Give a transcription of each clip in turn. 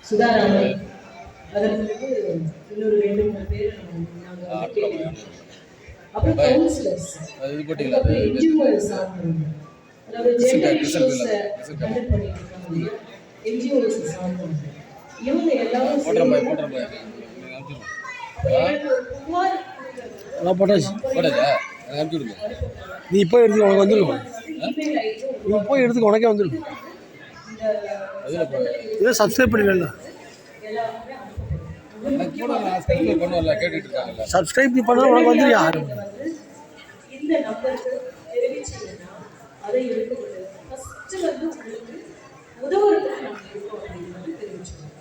சுதாராமன் அதற்கு இன்னொரு 2-3 பேர் நாங்கள் அப்புறம் கவுன்சிலர்ஸ் என்ஜிஓ சார்ந்தவங்க அதாவது ஜெண்டர் இஷ்யூஸ் ஹேண்டில் பண்ணிட்டு இருக்காங்க என்ஜிஓஸ் சார்ந்தவங்க இவங்க எல்லாரும் நீ இப்போ எடுத்து உனக்கு வந்துருக்கும் நீ போய் எடுத்துக்க உனக்கே வந்துருக்கும் இதை சப்ஸ்கிரைப் பண்ணிடல சப்ஸ்கிரைப் நீ பண்ணா உனக்கு வந்துருயா இந்த நம்பருக்கு தெரிவிச்சீங்கன்னா அதை எடுத்துக்கிட்டு ஃபர்ஸ்ட் வந்து உங்களுக்கு உதவுறதுக்கு நாங்கள் இருக்கோம் அப்படின்னு தெரிவிச்சுக்கோங்க.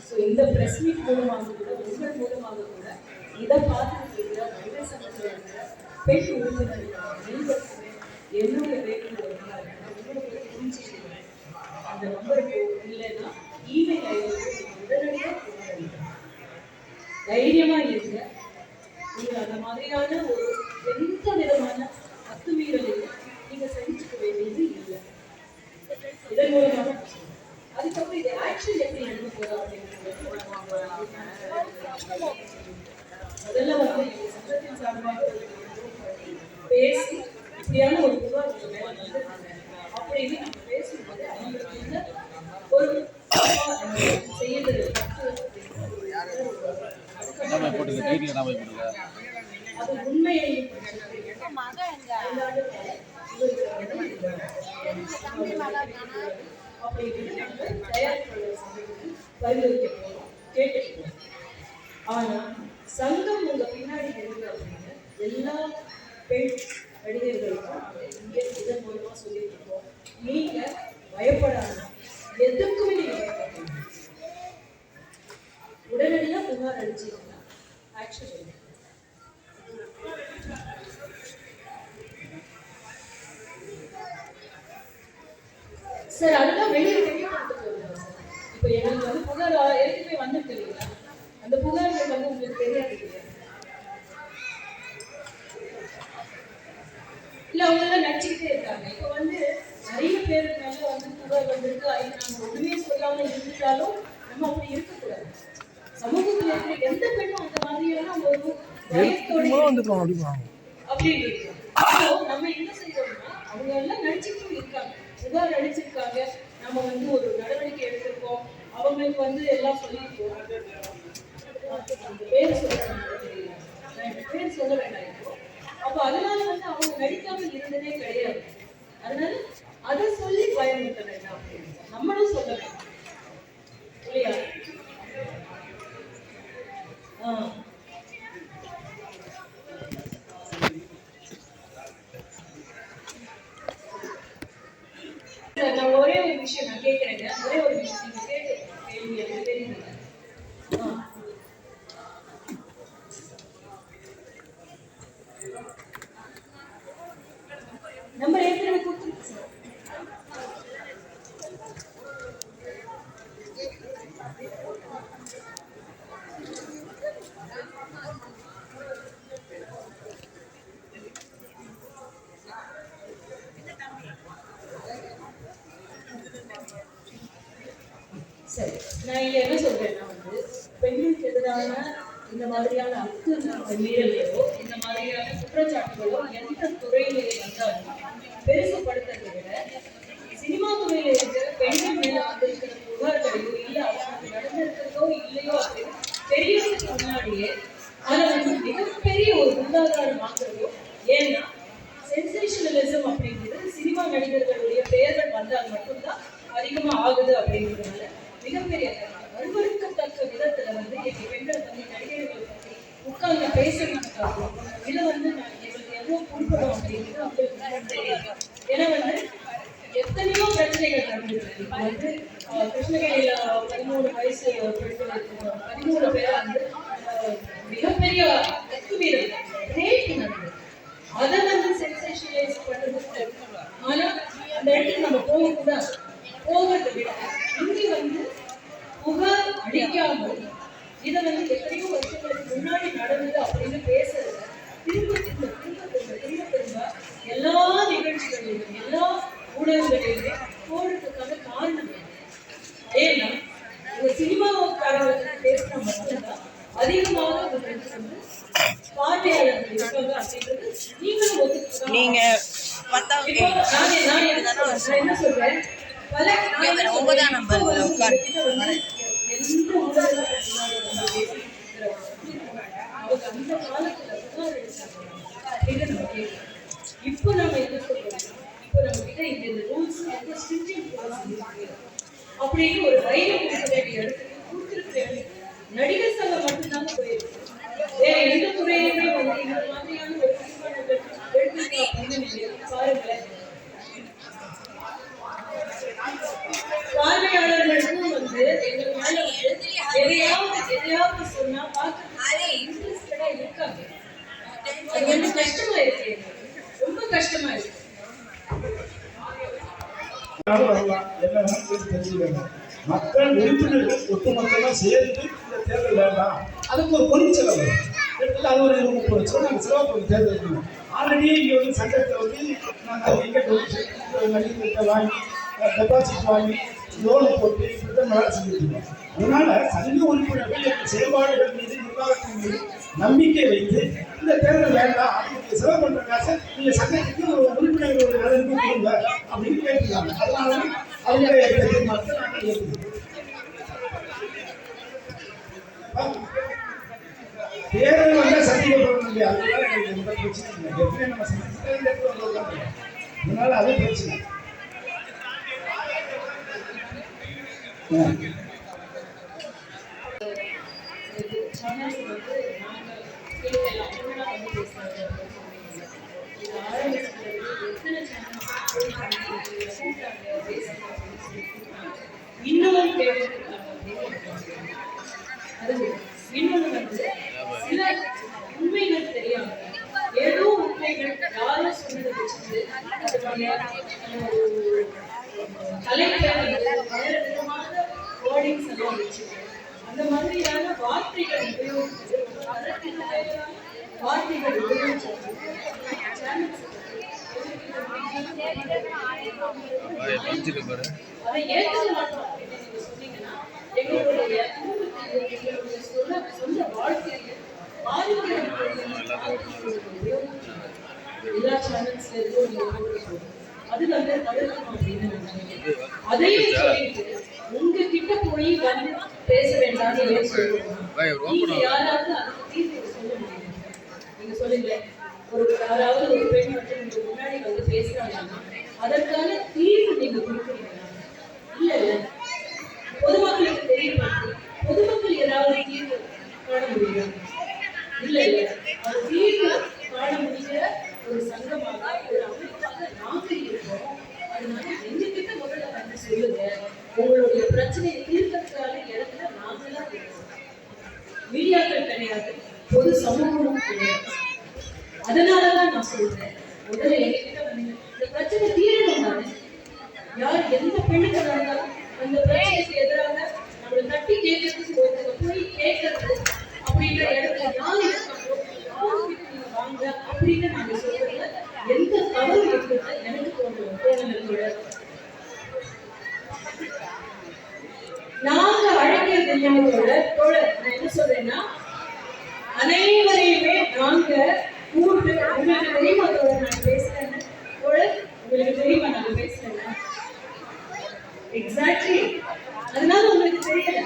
ஸோ இந்த ப்ரெஸ் மீட் மூலமாக கூட உங்கள் மூலமாக கூட இதை பார்த்துட்டு இருக்கிற மனித சங்கத்தில் இருக்கிற பெண் உறுப்பினர்கள் என்னுடைய வேண்டுகோள் உங்களுக்கு புரிஞ்சுக்கிறேன். அந்த நம்பருக்கு இல்லைன்னா இமெயில் ஐடி உடனடியாக தைரியமாக இருங்க. நீங்கள் அந்த மாதிரியான ஒரு எந்த விதமான அத்துமீறலையும் நீங்கள் செஞ்சுக்க வேண்டியது இல்லை. இதன் மூலமாக அதுக்கப்புறம் இது ஆக்ஷன் எப்படி எடுக்க போகிறோம் அப்படிங்கிறது முதல்ல வந்து எங்கள் சங்கத்தின் சார்பாக பேசி இப்படியான ஒரு புகார் மேலே வந்துருக்காங்க அப்படின்னு நம்ம பேசும்போது அவங்களுக்கு வந்து ஒரு செய்யறது அது உண்மையை கேட்டுக்கிறோம். ஆனா சங்கம் உங்க பின்னாடி இருக்கு அப்படின்னு எல்லா பெண் நடிகர்களுக்கும் இங்கே இதன் மூலமா சொல்லிட்டு இருக்கோம். நீங்க பயப்படாம எதுக்குமே நீங்க பயப்படாதீங்க. உடனடியாக புகார் அளிச்சீங்கன்னா ஆக்ஷன் எடுங்க. சார் அதுதான் வெளியே தெரியப்படுத்த சொல்லுங்க சார். இப்போ எங்களுக்கு வந்து புகார் ஏற்கனவே வந்துட்டு இல்லைங்களா, அந்த புகார்கள் வந்து உங்களுக்கு தெரியாது இல்லையா? இல்லை அவங்க எல்லாம் நடிச்சுக்கிட்டே இருக்காங்க. இப்போ வந்து நிறைய பேருக்கு மேலே வந்து புகார் வந்திருக்கு. அது நாங்கள் ஒன்றுமே சொல்லாமல் இருந்துட்டாலும் நம்ம அப்படி இருக்கக்கூடாது. சமூகத்தில் இருக்கிற எந்த பெண்ணும் அந்த மாதிரியான ஒரு பயத்தோட அப்படின்னு இருக்கு. நம்ம என்ன செய்யறோம்னா அவங்க எல்லாம் நடிச்சுக்கிட்டு இருக்காங்க, புகார் அடிச்சிருக்காங்க, நம்ம வந்து ஒரு நடவடிக்கை எடுத்திருக்கோம், அவங்களுக்கு வந்து எல்லாம் சொல்லியிருக்கோம். பேர் சொல்ல வேண்டாம் இப்போ. அப்போ அதனால வந்து அவங்க நடிக்காமல் இருந்ததே கிடையாது. அதனால அதை சொல்லி பயமுறுத்த வேண்டாம் அப்படின்னு நம்மளும் சொல்ல வேண்டாம் இல்லையா? நான் ஒரே ஒரு விஷயம் நான் கேட்கிறேங்க. ஒரே ஒரு விஷயம் நீங்க கேட்டு கேள்வி எனக்கு தெரியுங்க. நம்பர் ஏற்கனவே கொடுத்துருக்கு சார். சரி, நான் இங்க என்ன சொல்றேன்னா வந்து பெண்களுக்கு எதிரான இந்த மாதிரியான மீறலையோ இந்த மாதிரியான குற்றச்சாட்டுகளோ எந்த துறையிலேயே வந்தாலும் பெருசுப்படுத்துறதை விட சினிமா துறையில இருக்கிற பெண்கள் மேல வந்திருக்கிற புகார்களையோ இல்ல அவங்களுக்கு நடந்திருக்கிறதோ இல்லையோ அப்படின்னு தெரியறதுக்கு முன்னாடியே அதை வந்து மிகப்பெரிய ஒரு பொருளாதாரம் ஆக்குறதோ. ஏன்னா சென்சேஷனலிசம் அப்படிங்கிறது சினிமா நடிகர்களுடைய பெயர்கள் வந்தால் மட்டும்தான் அதிகமா ஆகுது அப்படிங்கிறதுனால மிகப்பெரிய அருவருக்கத்தக்க விதத்துல வந்து எங்க பெண்களை பத்தி நடிகைகளை பத்தி உட்கார்ந்து பேசுறதுக்காகவும் இதை வந்து எங்களுக்கு எவ்வளவு குறிப்பிடும் அப்படிங்கிறது அவங்களுக்கு தெரியாது. ஏன்னா வந்து எத்தனையோ பிரச்சனைகள் நடந்துருக்கு. இப்போ வந்து கிருஷ்ணகிரியில 13 வயசு பெண்கள் 13 பேரை வந்து மிகப்பெரிய அத்துமீறல் ரேப் நடந்தது. அதை வந்து சென்சேஷனலைஸ் பண்றது. ஆனா அந்த இடத்துக்கு நம்ம போகக்கூடாது. போகிறத விட இங்கே வந்து புகார் அளிக்காமல் இதை வந்து எத்தனையோ வருஷங்களுக்கு முன்னாடி நடந்தது அப்படின்னு பேசுறது திரும்ப திரும்ப திரும்ப திரும்ப திரும்ப திரும்ப எல்லா நிகழ்ச்சிகளிலும் எல்லா ஊடகங்களிலுமே போடுறதுக்கான காரணம் ஏன்னா இந்த சினிமாக்காரர்களுக்கு பேசினா மட்டும்தான் அதிகமாக உங்களுக்கு வந்து பார்வையாளர்கள் இருக்காங்க அப்படின்றது நீங்களும் ஒத்துக்கலாம். நீங்க நான் என்ன சொல்றேன், பல 9ஆம் நம்பர்ல உட்கார் எந்த ஊடகத்துல அவங்க அந்த காலத்துல புகார் எடுத்தாங்க அப்படின்னு நம்ம கேட்கலாம். இப்போ நம்ம என்ன சொல்றோம், இப்போ நம்ம கிட்ட இந்த ரூல்ஸ் வந்து ஸ்ட்ரிக்ட் ரூல்ஸ் இருக்கு அப்படின்னு ஒரு தைரியம் கொடுக்க வேண்டிய இடத்துக்கு கொடுத்துருக்க நடிகர் சங்கம் மட்டும்தாங்க போயிருக்கு. வேற எந்த துறையுமே வந்து இந்த மாதிரியான ஒரு தீர்மானங்கள் எடுத்துருக்கோம் அப்படின்னு நீங்க பாருங்களேன். பார்வையாளர்களுக்கும் வந்து எங்களுக்கு மேல எதையாவது சொன்னா பார்க்க இன்ட்ரெஸ்டடா இருக்காங்க. அது வந்து கஷ்டமா இருக்கு, ரொம்ப கஷ்டமா இருக்கு. மக்கள் உறுப்பினர்கள் ஒட்டுமொத்தமாக சேர்ந்து இந்த தேர்தல் வேண்டாம், அதுக்கு ஒரு பொருள் செலவு அது ஒரு 30 லட்சம் நாங்கள் செலவு பண்ணி தேர்தல் இருக்கணும். ஆல்ரெடி இங்கே வந்து சங்கத்தை வந்து நாங்கள் எங்கே நடிகர்கிட்ட வாங்கி டெபாசிட் வாங்கி லோனு போட்டு இப்படித்தான் வேலை செஞ்சுருக்கோம். அதனால சங்க உறுப்பினர்கள் எங்கள் செயல்பாடுகள் மீது நிர்வாகத்தின் மீது நம்பிக்கை வைத்து இந்த தேர்தல் வேண்டாம் அப்படின்னு செலவு பண்ணுற காசை நீங்கள் சங்கத்துக்கு உறுப்பினர்களோட நலனுக்கு கொடுங்க அப்படின்னு கேட்டுருக்காங்க. அதனால அவங்களுடைய தீர்மானத்தை நாங்கள் ஏற்றுக்கிறோம். தேர்தல் வந்தால் சந்திக்கப்படணும் இல்லையா, அதனால எந்த பிரச்சனை இல்லை. எப்படி நம்ம சந்திச்சு அதனால அது பிரச்சனை. இன்னமும் இன்னொன்று வந்து சில உண்மைகள் தெரியாம ஏதோ உண்மைகள் யாரும் சொன்னதை வச்சுட்டு அதனுடைய தலைவர் பல விதமான வேர்டிங்ஸ் எல்லாம் வச்சுட்டு அந்த மாதிரியான வார்த்தைகள் உபயோகித்து வார்த்தைகள் உபயோகிச்சு அதை ஏற்க மாட்டோம் அப்படின்னு நீங்க சொன்னீங்கன்னா எங்களுடைய சொந்த வாழ்க்கையை எல்லா சேனல்ஸ்ல இருக்கும் அது வந்து தவிர்க்கணும் அப்படின்னு அதையும் சொல்லிட்டு உங்ககிட்ட போய் வந்து பேச வேண்டாம்னு சொல்லுவோம். யாராவது அதுக்கு தீர்வு சொல்ல முடியும்? நீங்க சொல்லுங்க, யாராவது ஒரு பெண் மட்டும் நீங்க முன்னாடி வந்து பேசுறாங்கன்னா அதற்கான தீர்வு நீங்க கொடுக்குறீங்களா? இல்ல இல்ல, பொதுமக்களுக்கு தெரியப்படுத்தி பொதுமக்கள் ஏதாவது தீர்வு காண முடியும்? இல்ல இல்ல, அது தீர்வு காண முடிகிற ஒரு சங்கமாக ஒரு அமைப்பாக நாங்க இருக்கோம். அதனால எங்ககிட்ட முதல்ல வந்து சொல்லுங்க, உங்களுடைய பிரச்சனையை தீர்க்கறதுக்கான இடத்துல நாங்களாம் இருக்கோம். மீடியாக்கள் கிடையாது, பொது சமூகமும் கிடையாது. அதனாலதான் நான் சொல்றேன், முதல்ல எங்ககிட்ட வந்து இந்த பிரச்சனை தீரணும் தானே. யார் எந்த பெண்ணுக்கு நடந்தாலும் அந்த பிரச்சனைக்கு எதிராக நம்மளை தட்டி கேட்கறதுக்கு ஒருத்தங்க போய் கேட்கறது அப்படின்ற இடத்துல யார் இருக்காங்களோ அவங்க வாங்க அப்படின்னு நாங்க சொல்றதுல எந்த தவறு இருக்கிறது எனக்கு தோணல. நாங்க அழைக்கிறது இல்லையோட தோழர் நான் என்ன சொல்றேன்னா, அனைவரையுமே நாங்க கூட்டு உங்களுக்கு தெரியுமா தோழர் நான் பேசுறேன் தோழர், உங்களுக்கு தெரியுமா நாங்க பேசுறேன் எக்ஸாக்ட்லி. அதனால உங்களுக்கு தெரியல.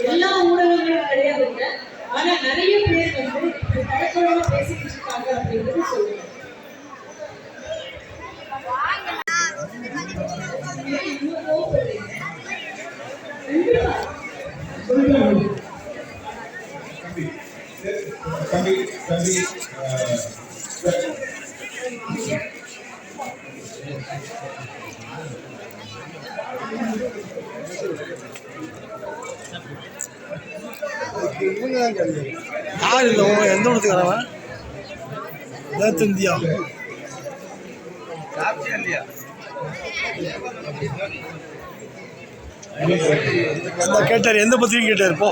எல்லா ஊடகங்களும் கிடையாதுங்க, ஆனா நிறைய பேர் வந்து பேசிக்கிட்டு இருக்காங்க அப்படின்றது சொல்லுங்க. இன்னும் கோவப்படுறீங்க. கண்டிப்பா. தம்பி யார் இல்லை எந்த இடத்துக்கு வரவன் நேற்று இந்தியா கேட்டார், எந்த பத்திரிக்கை கேட்டார் போ.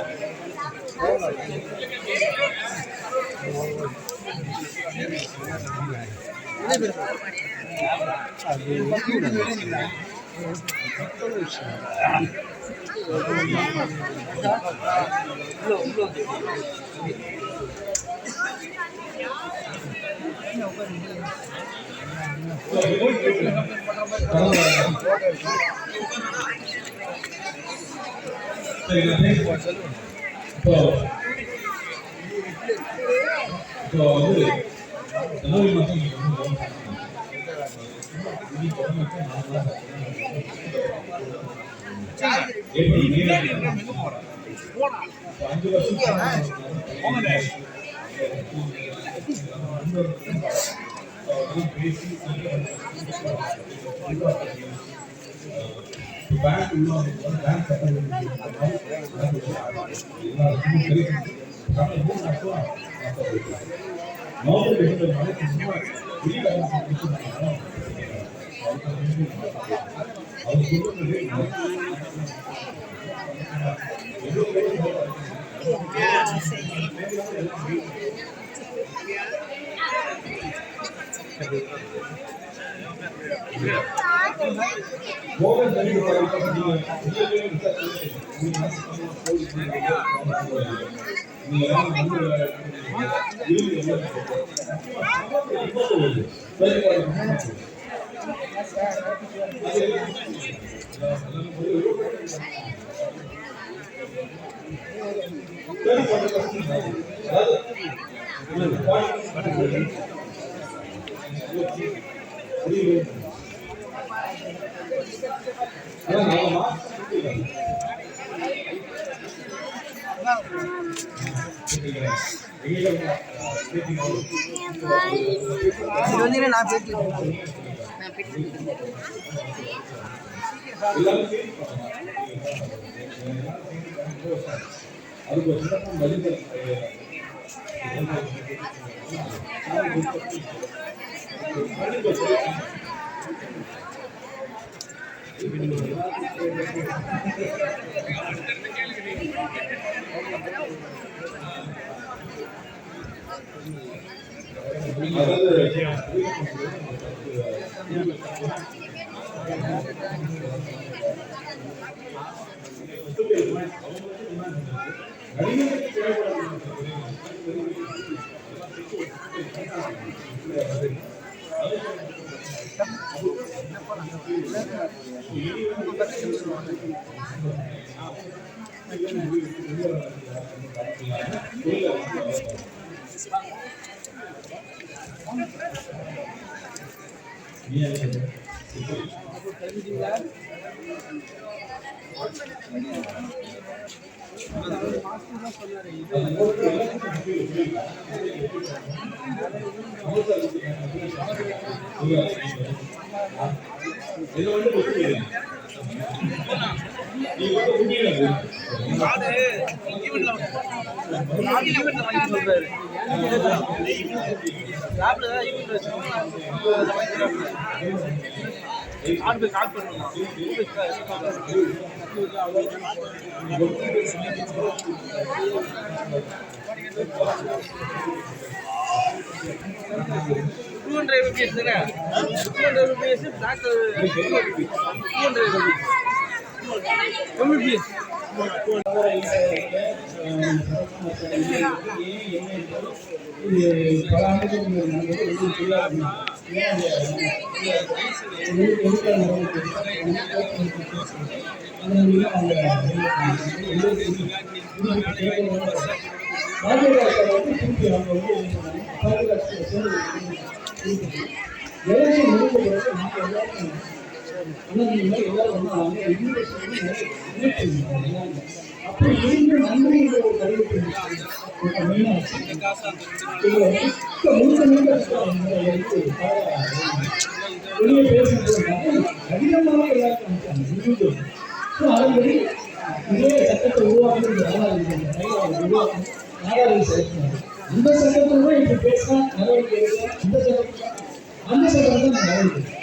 பாஜக வந்து திருப்பி அவங்க வந்து என்ன சொன்னாங்க, பாஜக சேர்ந்து எலெக்ஷன் முடிந்த பிறகு நாங்கள் எல்லாரும் அண்ணன் எல்லாரும் வந்து அப்படி இருந்து நன்மைங்கிற ஒரு கருத்து வெளியே பேசுகிறதுனால அதிகமாக எல்லாருக்கும் அதன்படி இதே சட்டத்தை உருவாக்கணும் நாடாளுமன்ற செயல்படுறாங்க. அந்த சட்டத்தில் இப்படி பேசினா நடவடிக்கை எடுக்கலாம். அந்த சட்டத்தை தான் நான் நடவடிக்கை